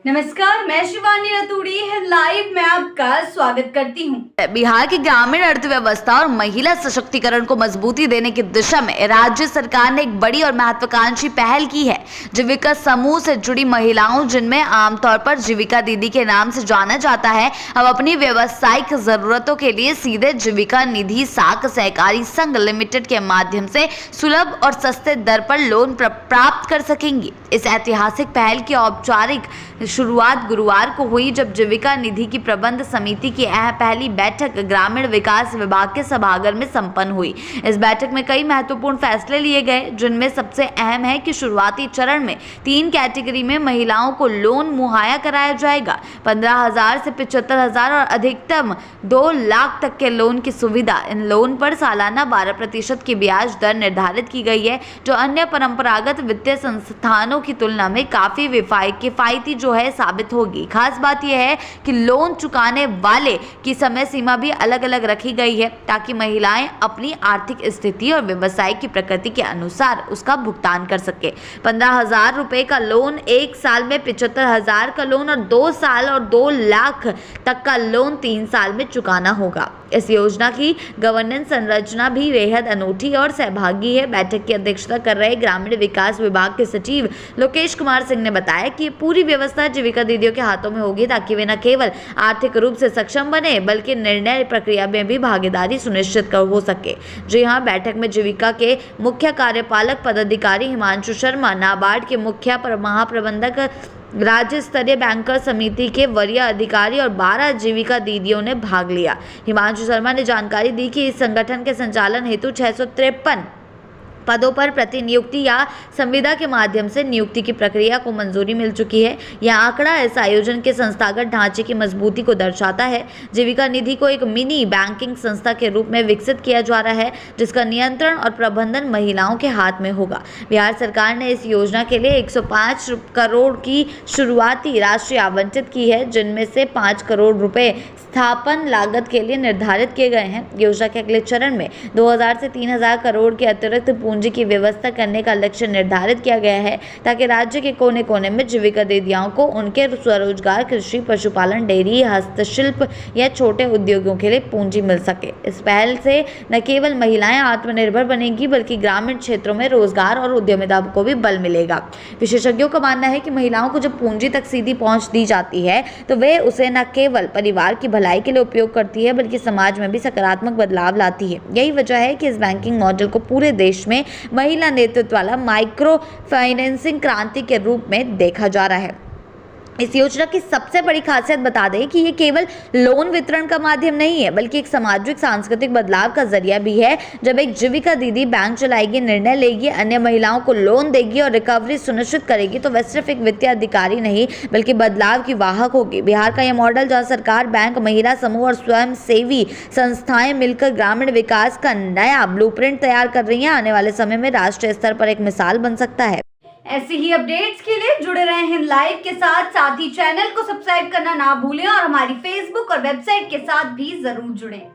नमस्कार, मैं शिवानी रतूड़ी लाइव में आपका स्वागत करती हूं। बिहार की ग्रामीण अर्थव्यवस्था और महिला सशक्तिकरण को मजबूती देने की दिशा में राज्य सरकार ने एक बड़ी और महत्वाकांक्षी पहल की है। जीविका समूह से जुड़ी महिलाओं, जिनमें आमतौर पर जीविका दीदी के नाम से जाना जाता है, अब अपनी व्यावसायिक जरूरतों के लिए सीधे जीविका निधि साख सहकारी संघ लिमिटेड के माध्यम से सुलभ और सस्ते दर पर लोन प्राप्त कर सकेंगी। इस ऐतिहासिक पहल की औपचारिक शुरुआत गुरुवार को हुई, जब जीविका निधि की प्रबंध समिति की पहली बैठक ग्रामीण विकास विभाग के सभागार में संपन्न हुई। इस बैठक में कई महत्वपूर्ण फैसले लिए गए, जिनमें सबसे अहम है कि शुरुआती चरण में 3 कैटेगरी में महिलाओं को लोन मुहैया कराया जाएगा। 15,000 से 75,000 और अधिकतम 2 लाख तक के लोन की सुविधा। इन लोन पर सालाना 12% की ब्याज दर निर्धारित की गई है, जो अन्य परंपरागत वित्तीय संस्थानों की तुलना में काफी किफायती जो है साबित होगी। खास बात यह है कि लोन चुकाने वाले की समय सीमा भी अलग अलग रखी गई है, ताकि महिलाएं अपनी आर्थिक स्थिति और व्यवसाय की प्रकृति के अनुसार उसका भुगतान कर सके। 15,000 रुपए का लोन 1 साल में, 75,000 का लोन और 2 साल और 2 लाख तक का लोन 3 साल में चुकाना होगा। इस योजना की गवर्नेंस संरचना भी बेहद अनूठी और सहभागी है। बैठक की अध्यक्षता कर रहे ग्रामीण विकास विभाग के सचिव लोकेश कुमार सिंह ने बताया कि पूरी व्यवस्था जीविका दीदियों के हाथों में होगी, ताकि वे न केवल आर्थिक रूप से सक्षम बने, बल्कि निर्णय प्रक्रिया में भी भागीदारी सुनिश्चित हो सके। जी हाँ, बैठक में जीविका के मुख्य कार्यपालक पदाधिकारी हिमांशु शर्मा, नाबार्ड के मुख्य महाप्रबंधक, राज्य स्तरीय बैंकर समिति के वरीय अधिकारी और 12 जीविका दीदियों ने भाग लिया। हिमांशु शर्मा ने जानकारी दी कि इस संगठन के संचालन हेतु 653 पदों पर प्रतिनियुक्ति या संविदा के माध्यम से नियुक्ति की प्रक्रिया को मंजूरी मिल चुकी है। यह आंकड़ा इस आयोजन के संस्थागत ढांचे की मजबूती को दर्शाता है। जीविका निधि को एक मिनी बैंकिंग संस्था के रूप में विकसित किया जा रहा है, जिसका नियंत्रण और प्रबंधन महिलाओं के हाथ में होगा। बिहार सरकार ने इस योजना के लिए 105 करोड़ की शुरुआती राशि आवंटित की है, जिनमें से 5 करोड़ रुपए स्थापन लागत के लिए निर्धारित किए गए हैं। योजना के अगले चरण में 2,000 से 3,000 करोड़ के अतिरिक्त पूंजी की व्यवस्था करने का लक्ष्य निर्धारित किया गया है, ताकि राज्य के कोने कोने में जीविका दीदियों को उनके स्वरोजगार, कृषि, पशुपालन, डेयरी, हस्तशिल्प या छोटे उद्योगों के लिए पूंजी मिल सके। इस पहल से न केवल महिलाएं आत्मनिर्भर बनेंगी, बल्कि ग्रामीण क्षेत्रों में रोजगार और उद्यमिता को भी बल मिलेगा। विशेषज्ञों का मानना है कि महिलाओं को जब पूंजी तक सीधी पहुंच दी जाती है, तो वे उसे न केवल परिवार की भलाई के लिए उपयोग करती है, बल्कि समाज में भी सकारात्मक बदलाव लाती है। यही वजह है कि इस बैंकिंग मॉडल को पूरे देश में महिला नेतृत्व वाला माइक्रो फाइनेंसिंग क्रांति के रूप में देखा जा रहा है। इस योजना की सबसे बड़ी खासियत बता दें कि ये केवल लोन वितरण का माध्यम नहीं है, बल्कि एक सामाजिक सांस्कृतिक बदलाव का जरिया भी है। जब एक जीविका दीदी बैंक चलाएगी, निर्णय लेगी, अन्य महिलाओं को लोन देगी और रिकवरी सुनिश्चित करेगी, तो वह सिर्फ एक वित्तीय अधिकारी नहीं, बल्कि बदलाव की वाहक होगी। बिहार का यह मॉडल, जहाँ सरकार, बैंक, महिला समूह और स्वयं सेवी संस्थाएं मिलकर ग्रामीण विकास का नया ब्लूप्रिंट तैयार कर रही हैं, आने वाले समय में राष्ट्रीय स्तर पर एक मिसाल बन सकता है। ऐसी ही अपडेट्स के लिए जुड़े रहे हैं लाइव के साथ ही चैनल को सब्सक्राइब करना ना भूलें और हमारी फेसबुक और वेबसाइट के साथ भी जरूर जुड़ें।